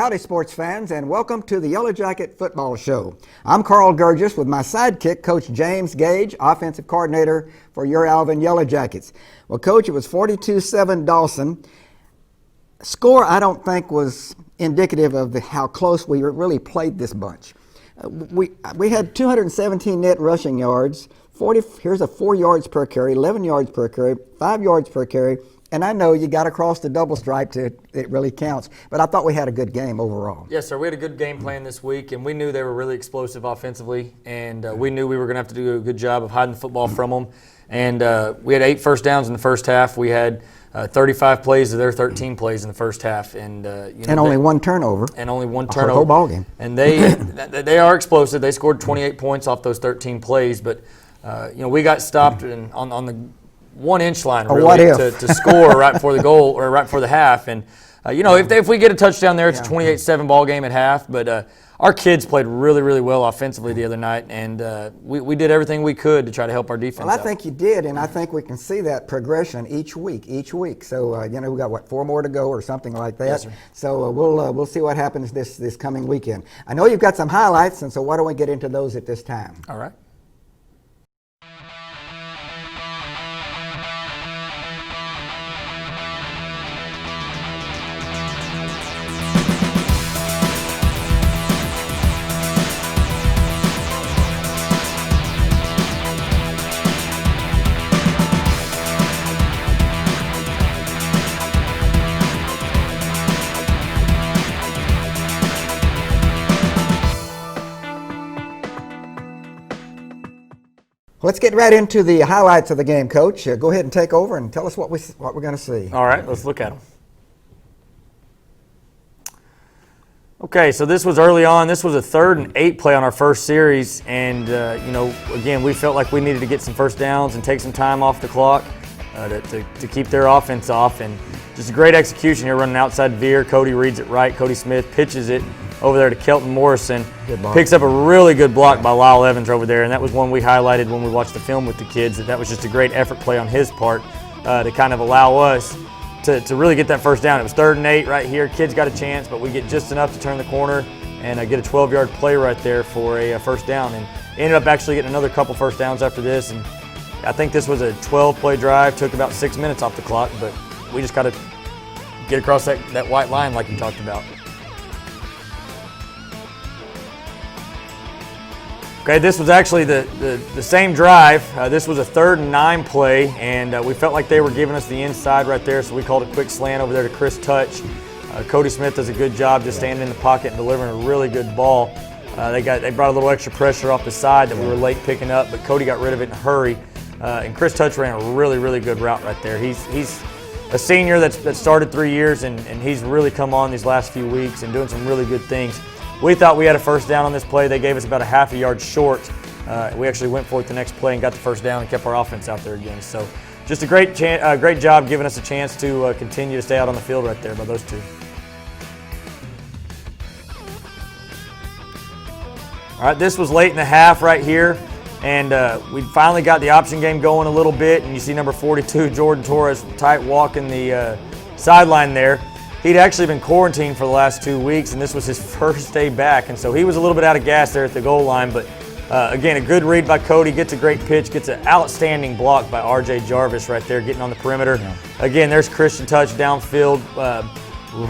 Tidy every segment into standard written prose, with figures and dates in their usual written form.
Howdy, sports fans, and welcome to the Yellow Jacket Football Show. I'm Carl Gurgis with my sidekick, Coach James Gage, offensive coordinator for your Alvin Yellow Jackets. Well, Coach, it was 42-7 Dawson. Score, I don't think, was indicative of how close we really played this bunch. We had 217 net rushing yards. Here's a 4 yards per carry, 11 yards per carry, 5 yards per carry. And I know you got to cross the double stripe it really counts. But I thought we had a good game overall. Yes, sir. We had a good game plan this week, and we knew they were really explosive offensively. And we knew we were going to have to do a good job of hiding the football from them. And we had 8 first downs in the first half. We had 35 plays of their 13 plays in the first half. And only one turnover. And only one turnover. The whole ball game. And they are explosive. They scored 28 points off those 13 plays. But, we got stopped on the 1-inch line really to score right before the goal or right before the half. And if we get a touchdown there, it's a 28-7 ball game at half. But our kids played really, really well offensively the other night, and we did everything we could to try to help our defense. Well, I think you did, and I think we can see that progression each week. So we got 4 more to go or something like that. Yes, sir. So we'll see what happens this coming weekend. I know you've got some highlights, and so why don't we get into those at this time? All right. Let's get right into the highlights of the game, Coach. Go ahead and take over and tell us what we're going to see. All right, let's look at them. Okay, so this was early on. This was a 3rd and 8 play on our first series, and again, we felt like we needed to get some first downs and take some time off the clock to keep their offense off. And just a great execution here, running outside veer. Cody reads it right. Cody Smith pitches it over there to Kelton Morrison. Picks up a really good block by Lyle Evans over there, and that was one we highlighted when we watched the film with the kids. That was just a great effort play on his part to kind of allow us to really get that first down. It was 3rd and 8 right here. Kids got a chance, but we get just enough to turn the corner and get a 12-yard play right there for a first down. And ended up actually getting another couple first downs after this. And I think this was a 12-play drive. Took about 6 minutes off the clock, but we just got to get across that white line like you talked about. Okay, this was actually the same drive. This was a 3rd and 9 play, and we felt like they were giving us the inside right there, so we called a quick slant over there to Chris Touch. Cody Smith does a good job just standing in the pocket and delivering a really good ball. They brought a little extra pressure off the side that we were late picking up, but Cody got rid of it in a hurry. And Chris Touch ran a really, really good route right there. He's a senior that started 3 years, and he's really come on these last few weeks and doing some really good things. We thought we had a first down on this play. They gave us about a half a yard short. We actually went for it the next play and got the first down and kept our offense out there again. So just a great job giving us a chance to continue to stay out on the field right there by those two. All right, this was late in the half right here, and we finally got the option game going a little bit, and you see number 42, Jordan Torres, tight walking the sideline there. He'd actually been quarantined for the last 2 weeks, and this was his first day back, and so he was a little bit out of gas there at the goal line. But again, a good read by Cody, gets a great pitch, gets an outstanding block by R.J. Jarvis right there, getting on the perimeter. Yeah. Again, there's Christian Touch downfield,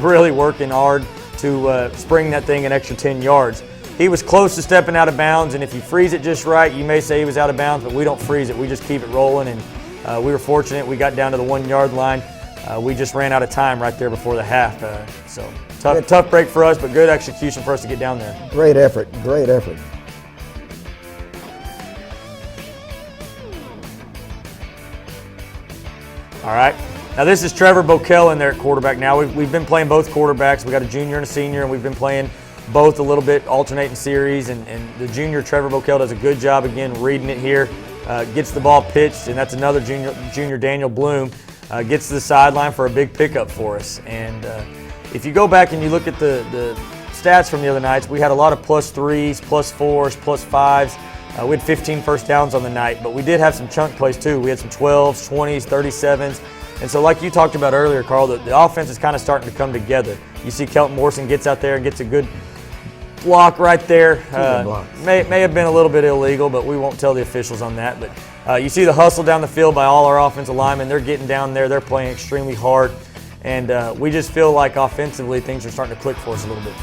really working hard to spring that thing an extra 10 yards. He was close to stepping out of bounds, and if you freeze it just right, you may say he was out of bounds, but we don't freeze it. We just keep it rolling, and we were fortunate. We got down to the 1 yard line. We just ran out of time right there before the half. So tough break for us, but good execution for us to get down there. Great effort. All right. Now this is Trevor Bockel in there at quarterback now. We've been playing both quarterbacks. We got a junior and a senior, and we've been playing both a little bit alternating series. And the junior, Trevor Bockel, does a good job again reading it here. Gets the ball pitched, and that's another junior Daniel Bloom. Gets to the sideline for a big pickup for us. And if you go back and you look at the stats from the other nights, we had a lot of +3s, +4s, +5s. We had 15 first downs on the night, but we did have some chunk plays too. We had some 12s, 20s, 37s. And so like you talked about earlier, Carl, the offense is kind of starting to come together. You see Kelton Morrison gets out there and gets a good block right there. May have been a little bit illegal, but we won't tell the officials on that. But you see the hustle down the field by all our offensive linemen. They're getting down there. They're playing extremely hard. And we just feel like offensively things are starting to click for us a little bit.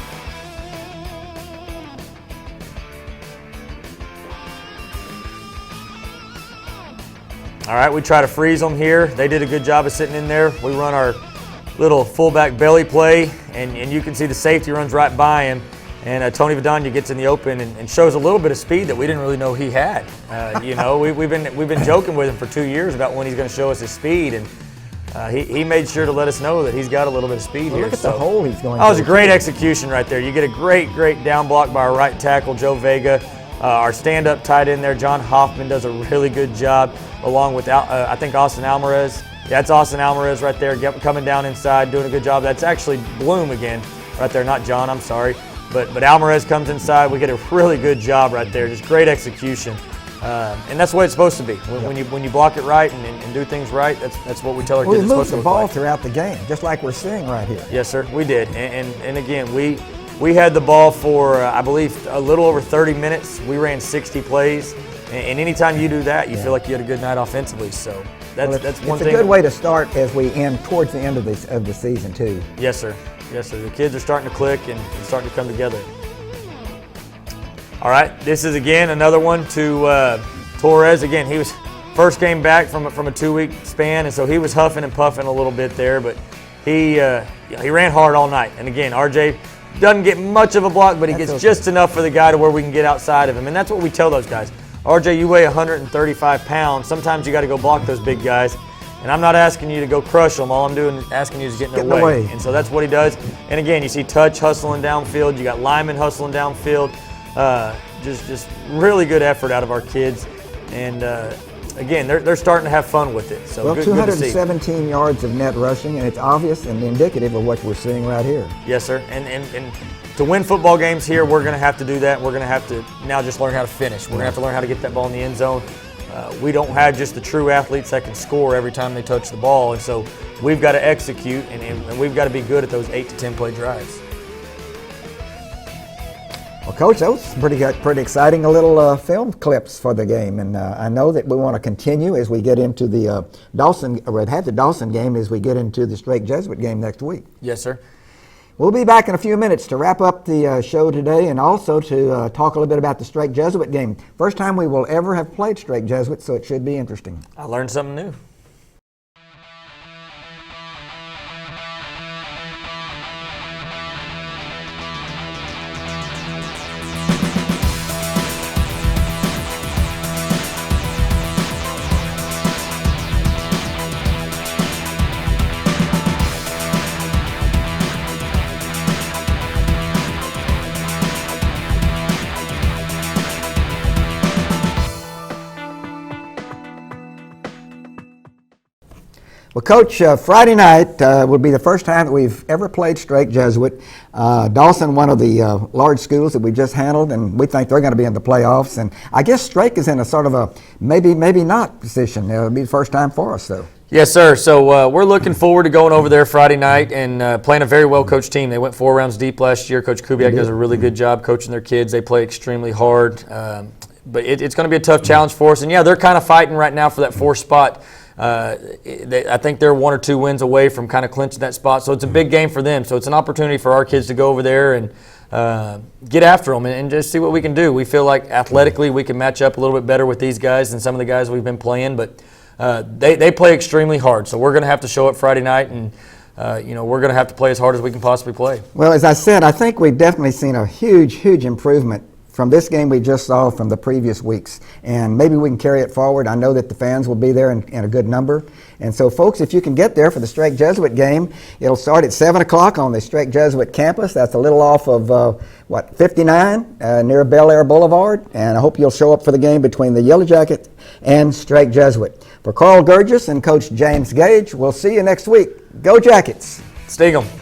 All right, we try to freeze them here. They did a good job of sitting in there. We run our little fullback belly play, and you can see the safety runs right by him. And Tony Vidania gets in the open and shows a little bit of speed that we didn't really know he had. You know, we've been joking with him for 2 years about when he's going to show us his speed, and he made sure to let us know that he's got a little bit of speed here. Look at the hole he's going. That was a great execution right there. You get a great down block by our right tackle, Joe Vega. Our stand-up tight end there, John Hoffman, does a really good job, along with, I think, Austin Alvarez. Yeah, that's Austin Alvarez right there, coming down inside, doing a good job. That's actually Bloom again right there, not John, I'm sorry. But Alvarez comes inside. We get a really good job right there, just great execution. And that's the way it's supposed to be. When you block it right and do things right, that's what we tell our kids it's supposed to look like. We moved the ball throughout the game, just like we're seeing right here. Yes, sir, we did. And again, we had the ball for, I believe, a little over 30 minutes. We ran 60 plays. And anytime you do that, you feel like you had a good night offensively. So that's one thing. It's a good way to start as we end towards the end of the season, too. Yes, sir. Yes, sir. The kids are starting to click and starting to come together. All right, this is, again, another one to Torres. Again, he was first game back from a 2-week span, and so he was huffing and puffing a little bit there. But he ran hard all night. And, again, RJ doesn't get much of a block, but he gets just enough for the guy to where we can get outside of him. And that's what we tell those guys. RJ, you weigh 135 pounds. Sometimes you got to go block those big guys. And I'm not asking you to go crush them. All I'm doing is asking you to get in their way. And so that's what he does. And again, you see Touch hustling downfield. You got Lyman hustling downfield. Just really good effort out of our kids. And again, they're starting to have fun with it. So well, good 217 yards of net rushing, and it's obvious and indicative of what we're seeing right here. Yes, sir. And to win football games here, we're going to have to do that. We're going to have to now just learn how to finish. We're going to have to learn how to get that ball in the end zone. We don't have just the true athletes that can score every time they touch the ball, and so we've got to execute, and we've got to be good at those 8 to 10 play drives. Well, Coach, that was pretty exciting little film clips for the game, and I know that we want to continue as we get into the Dawson game as we get into the Strake Jesuit game next week. Yes, sir. We'll be back in a few minutes to wrap up the show today and also to talk a little bit about the Strake Jesuit game. First time we will ever have played Strake Jesuit, so it should be interesting. I learned something new. Well, Coach, Friday night will be the first time that we've ever played Strake Jesuit. Dawson, one of the large schools that we just handled, and we think they're going to be in the playoffs. And I guess Strake is in a sort of a maybe not position. It'll be the first time for us, though. Yes, sir. So we're looking forward to going over there Friday night and playing a very well-coached team. They went 4 rounds deep last year. Coach Kubiak does a really good job coaching their kids. They play extremely hard. But it's going to be a tough challenge for us. And, yeah, they're kind of fighting right now for that 4th spot. I think they're 1 or 2 wins away from kind of clinching that spot. So it's a big game for them. So it's an opportunity for our kids to go over there and get after them and just see what we can do. We feel like athletically we can match up a little bit better with these guys than some of the guys we've been playing. But they play extremely hard. So we're going to have to show up Friday night and we're going to have to play as hard as we can possibly play. Well, as I said, I think we've definitely seen a huge improvement from this game we just saw from the previous weeks. And maybe we can carry it forward. I know that the fans will be there in a good number. And so, folks, if you can get there for the Strake Jesuit game, it'll start at 7 o'clock on the Strake Jesuit campus. That's a little off of, 59 near Bel Air Boulevard. And I hope you'll show up for the game between the Yellow Jacket and Strake Jesuit. For Carl Gurgis and Coach James Gage, we'll see you next week. Go Jackets! Sting 'em.